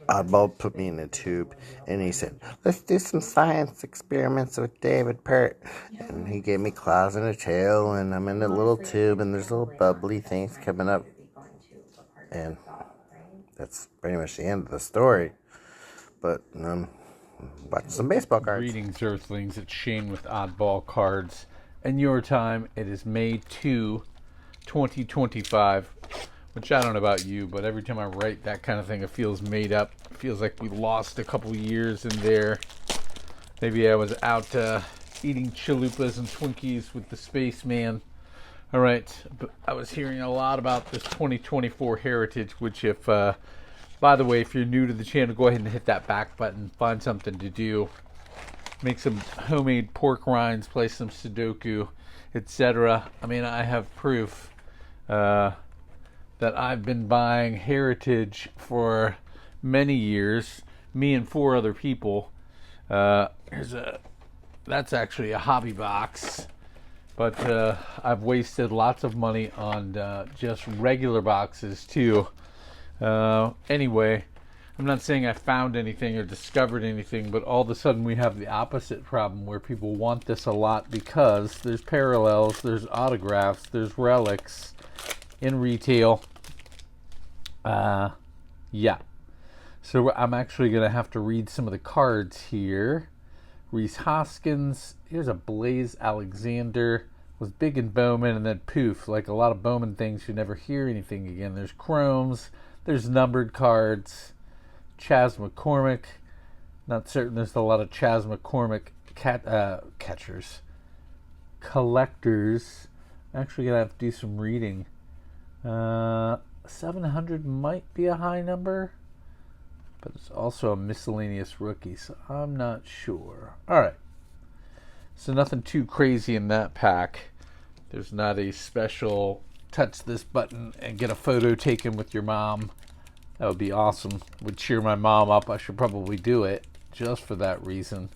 Oddball put me in a tube, and he said, "Let's do some science experiments with David Pert." And he gave me claws and a tail, and I'm in a little tube, and there's little bubbly things coming up. And that's pretty much the end of the story. But, watch some baseball cards. Greetings, Earthlings. It's Shane with Oddball Cards. And your time, it is May 2, 2025. Which I don't know about you, but every time I write that kind of thing, it feels made up. It feels like we lost a couple years in there. Maybe I was out eating chalupas and Twinkies with the spaceman. All right, but I was hearing a lot about this 2024 heritage, which if, by the way, if you're new to the channel, go ahead and hit that back button. Find something to do. Make some homemade pork rinds, play some Sudoku, etc. I mean, I have proof that I've been buying heritage for many years, me and 4 other people. That's actually a hobby box, but I've wasted lots of money on just regular boxes too. Anyway, I'm not saying I found anything or discovered anything, but all of a sudden we have the opposite problem where people want this a lot because there's parallels, there's autographs, there's relics in retail. Yeah. So I'm actually going to have to read some of the cards here. Rhys Hoskins. Here's a Blaze Alexander. Was big in Bowman and then poof. Like a lot of Bowman things, you never hear anything again. There's chromes. There's numbered cards. Chas McCormick. Not certain there's a lot of Chas McCormick catchers. Collectors. I'm actually going to have to do some reading. 700 might be a high number, but it's also a miscellaneous rookie, so I'm not sure. All right, so nothing too crazy in that pack. There's not a special touch this button and get a photo taken with your mom. That would be awesome. Would cheer my mom up. I should probably do it just for that reason.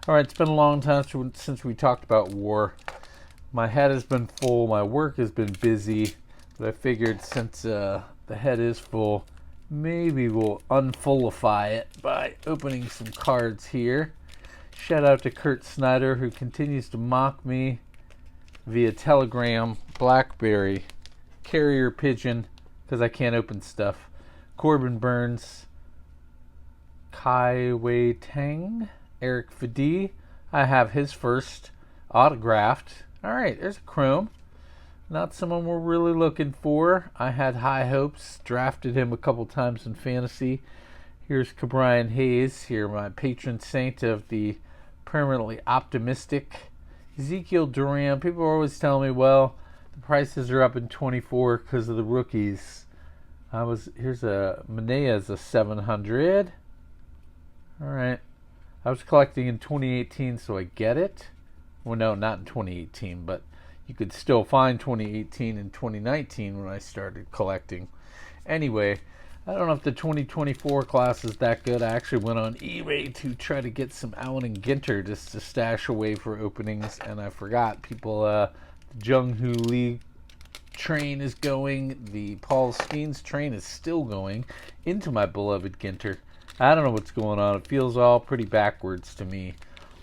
All right, it's been a long time since we talked about war. My head has been full. My work has been busy. But I figured since the head is full, maybe we'll unfullify it by opening some cards here. Shout out to Kurt Snyder, who continues to mock me via Telegram, BlackBerry, Carrier Pigeon, because I can't open stuff. Corbin Burns, Kai Wei Tang, Eric Fadee. I have his first autographed. All right, there's a chrome. Not someone we're really looking for. I had high hopes, drafted him a couple times in fantasy. Here's Cabrian Hayes, here my patron saint of the permanently optimistic. Ezekiel Duran. People are always telling me, well, the prices are up in 24 because of the rookies. Here's a Menea's a 700. All right. I was collecting in 2018, so I get it. Well, no, not in 2018, but you could still find 2018 and 2019 when I started collecting. Anyway, I don't know if the 2024 class is that good. I actually went on eBay to try to get some Allen and Ginter just to stash away for openings, and I forgot. The Jung-Hoo Lee train is going. The Paul Skenes train is still going into my beloved Ginter. I don't know what's going on. It feels all pretty backwards to me.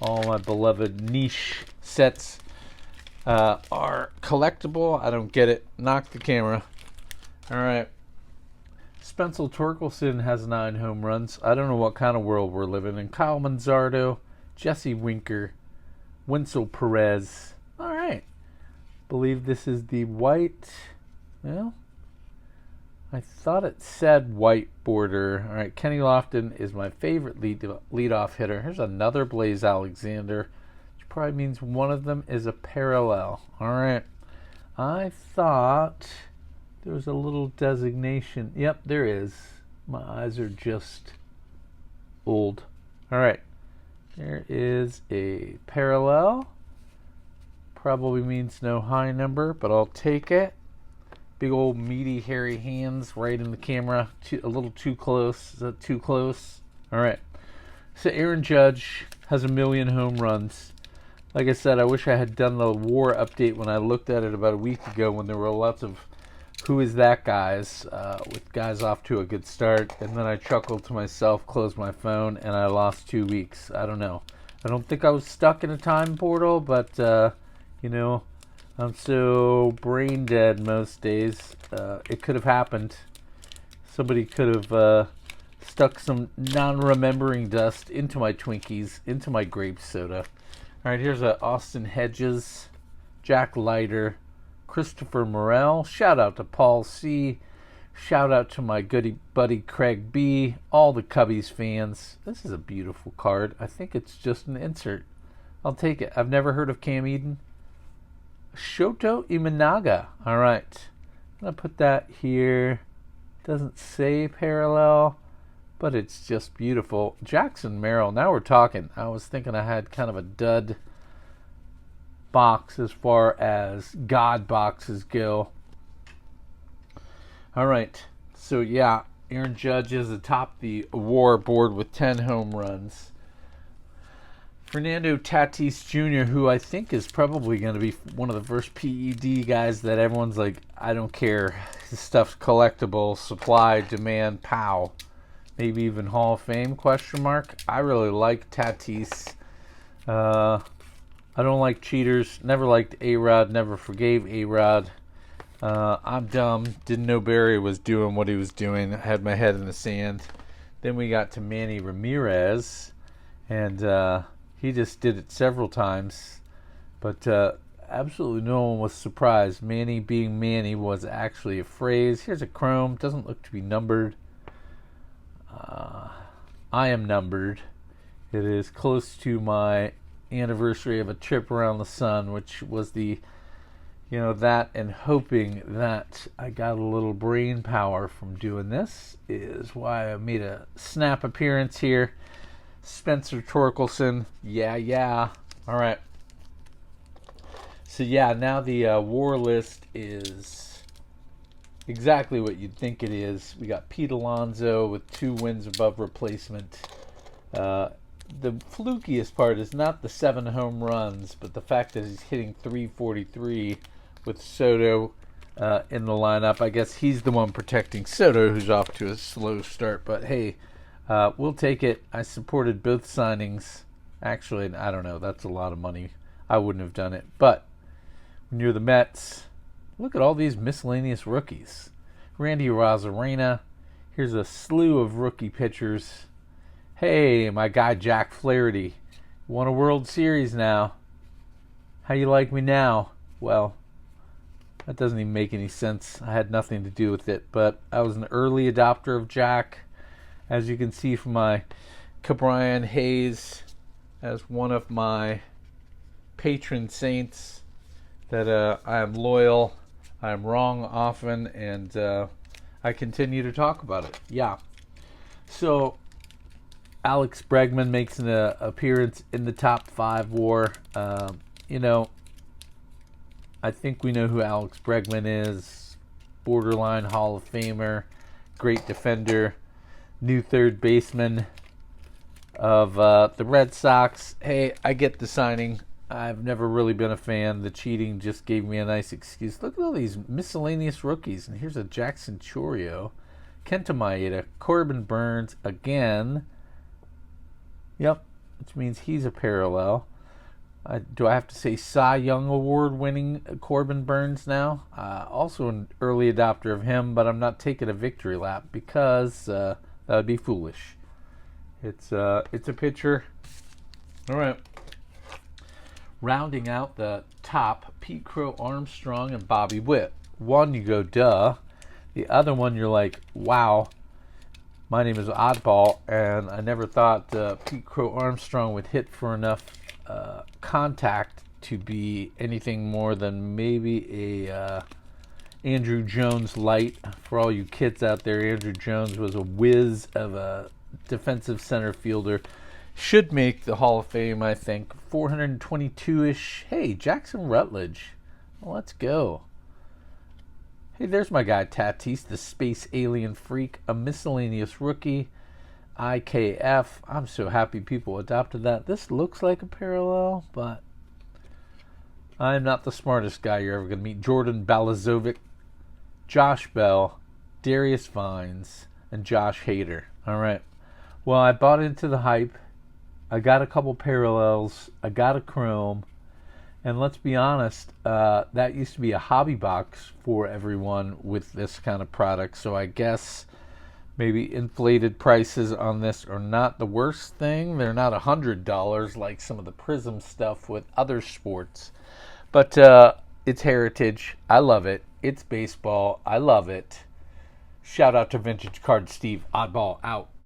All my beloved niche sets are collectible. I don't get it. Knock the camera. All right. Spencer Torkelson has 9 home runs. I don't know what kind of world we're living in. Kyle Manzardo, Jesse Winker, Winsel Perez. All right. Believe this is the white. Well, I thought it said white border. All right. Kenny Lofton is my favorite leadoff hitter. Here's another Blaze Alexander. Probably means one of them is a parallel. All right. I thought there was a little designation. Yep, there is. My eyes are just old. All right. There is a parallel. Probably means no high number, but I'll take it. Big old meaty hairy hands right in the camera. A little too close. Is that too close? All right. So Aaron Judge has 1 million home runs. Like I said, I wish I had done the war update when I looked at it about a week ago when there were lots of who is that, guys, with guys off to a good start. And then I chuckled to myself, closed my phone, and I lost 2 weeks. I don't know. I don't think I was stuck in a time portal, but, I'm so brain dead most days. It could have happened. Somebody could have stuck some non-remembering dust into my Twinkies, into my grape soda. All right, here's Austin Hedges, Jack Leiter, Christopher Morel. Shout out to Paul C. Shout out to my goody buddy Craig B. All the Cubbies fans. This is a beautiful card. I think it's just an insert. I'll take it. I've never heard of Cam Eden. Shoto Imanaga. All right. I'm going to put that here. Doesn't say parallel, but it's just beautiful. Jackson Merrill. Now we're talking. I was thinking I had kind of a dud box as far as God boxes go. All right. So, yeah, Aaron Judge is atop the WAR board with 10 home runs. Fernando Tatis Jr., who I think is probably going to be one of the first PED guys that everyone's like, I don't care. His stuff's collectible, supply, demand, pow. Maybe even Hall of Fame, question mark. I really like Tatis. I don't like cheaters. Never liked A-Rod. Never forgave A-Rod. I'm dumb. Didn't know Barry was doing what he was doing. I had my head in the sand. Then we got to Manny Ramirez. And he just did it several times. But absolutely no one was surprised. Manny being Manny was actually a phrase. Here's a chrome. Doesn't look to be numbered. I am numbered. It is close to my anniversary of a trip around the sun, which was that, and hoping that I got a little brain power from doing this is why I made a snap appearance here. Spencer Torkelson, yeah. All right. So yeah, now the WAR list is exactly what you'd think it is. We got Pete Alonso with 2 wins above replacement. The flukiest part is not the 7 home runs, but the fact that he's hitting .343 with Soto in the lineup. I guess he's the one protecting Soto, who's off to a slow start. But hey, we'll take it. I supported both signings. Actually, I don't know. That's a lot of money. I wouldn't have done it. But when you're the Mets, look at all these miscellaneous rookies. Randy Arozarena. Here's a slew of rookie pitchers. Hey, my guy Jack Flaherty won a World Series now. How you like me now? Well, that doesn't even make any sense. I had nothing to do with it, but I was an early adopter of Jack. As you can see from my Cabrian Hayes as one of my patron saints, that I am loyal, I am wrong often, and I continue to talk about it. Yeah. So Alex Bregman makes an appearance in the top 5 WAR. I think we know who Alex Bregman is. Borderline Hall of Famer, great defender, new third baseman of the Red Sox. Hey, I get the signing. I've never really been a fan. The cheating just gave me a nice excuse. Look at all these miscellaneous rookies. And here's a Jackson Chorio, Kenta Maeda, Corbin Burns again. Yep, which means he's a parallel. Do I have to say Cy Young Award winning Corbin Burns now? Also an early adopter of him, but I'm not taking a victory lap because that would be foolish. It's a pitcher. All right. Rounding out the top, Pete Crow Armstrong and Bobby Witt. One, you go, duh. The other one, you're like, wow. My name is Oddball, and I never thought Pete Crow Armstrong would hit for enough contact to be anything more than maybe a Andrew Jones light. For all you kids out there, Andrew Jones was a whiz of a defensive center fielder. Should make the Hall of Fame, I think. 422-ish. Hey, Jackson Rutledge. Well, let's go. Hey, there's my guy Tatis, the space alien freak, a miscellaneous rookie. IKF. I'm so happy people adopted that. This looks like a parallel, but I'm not the smartest guy you're ever going to meet. Jordan Balazovic. Josh Bell, Darius Vines, and Josh Hader. All right. Well, I bought into the hype. I got a couple parallels. I got a chrome. And let's be honest, that used to be a hobby box for everyone with this kind of product. So I guess maybe inflated prices on this are not the worst thing. They're not $100 like some of the Prism stuff with other sports. But it's heritage. I love it. It's baseball. I love it. Shout out to Vintage Card Steve. Oddball out.